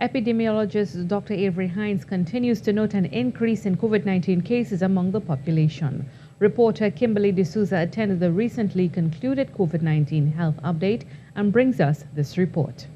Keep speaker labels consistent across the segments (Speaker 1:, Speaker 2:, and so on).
Speaker 1: Epidemiologist Dr. Avery Hinds continues to note an increase in COVID-19 cases among the population. Reporter Kimberly De Souza attended the recently concluded COVID-19 health update and brings us this report.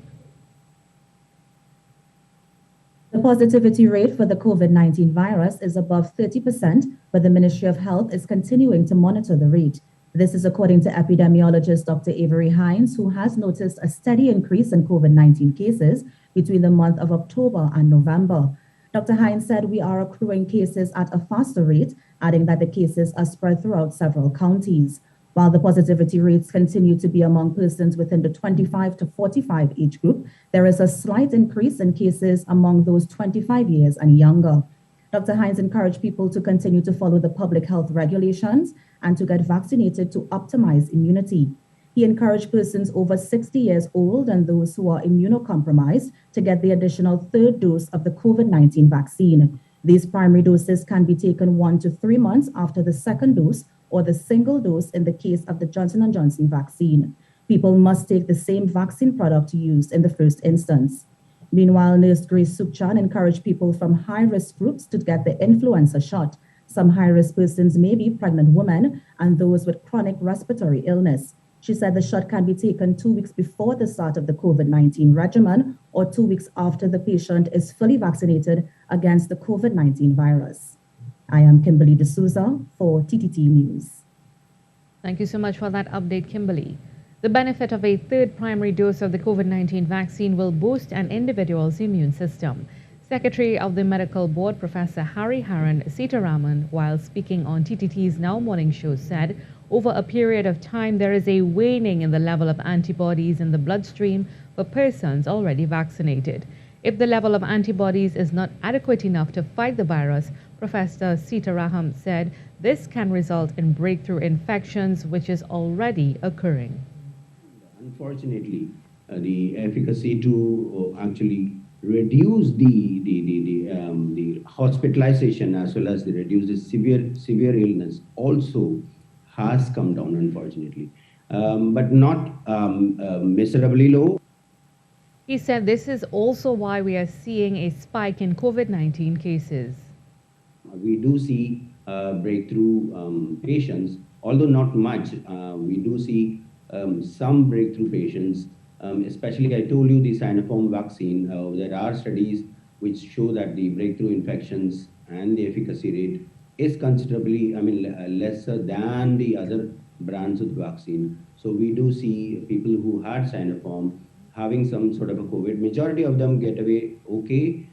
Speaker 2: The positivity rate for the COVID-19 virus is above 30%, but the Ministry of Health is continuing to monitor the rate. This is according to epidemiologist Dr. Avery Hinds, who has noticed a steady increase in COVID-19 cases between the month of October and November. Dr. Hinds said we are accruing cases at a faster rate, adding that the cases are spread throughout several counties. While the positivity rates continue to be among persons within the 25 to 45 age group, there is a slight increase in cases among those 25 years and younger. Dr. Hinds encouraged people to continue to follow the public health regulations and to get vaccinated to optimize immunity. He encouraged persons over 60 years old and those who are immunocompromised to get the additional third dose of the COVID-19 vaccine. These primary doses can be taken 1 to 3 months after the second dose or the single dose in the case of the Johnson & Johnson vaccine. People must take the same vaccine product used in the first instance. Meanwhile, Nurse Grace Sukchan encouraged people from high-risk groups to get the influenza shot. Some high-risk persons may be pregnant women and those with chronic respiratory illness. She said the shot can be taken 2 weeks before the start of the COVID-19 regimen or 2 weeks after the patient is fully vaccinated against the COVID-19 virus. I am Kimberly De Souza for TTT News.
Speaker 1: Thank you so much for that update, Kimberly. The benefit of a third primary dose of the COVID-19 vaccine will boost an individual's immune system. Secretary of the Medical Board, Professor Hari Haran Sitaraman, while speaking on TTT's Now Morning Show, said over a period of time there is a waning in the level of antibodies in the bloodstream for persons already vaccinated. If the level of antibodies is not adequate enough to fight the virus, Professor Sitaraman said this can result in breakthrough infections, which is already occurring.
Speaker 3: Unfortunately, the efficacy to actually reduce the hospitalization as well as the reduce the severe illness also has come down, unfortunately, but not miserably low.
Speaker 1: He said this is also why we are seeing a spike in COVID-19 cases.
Speaker 3: We do see breakthrough patients, although not much. We do see some breakthrough patients, especially I told you the Sinopharm vaccine. There are studies which show that the breakthrough infections and the efficacy rate is considerably, lesser than the other brands of the vaccine. So we do see people who had Sinopharm having some sort of a COVID. Majority of them get away okay,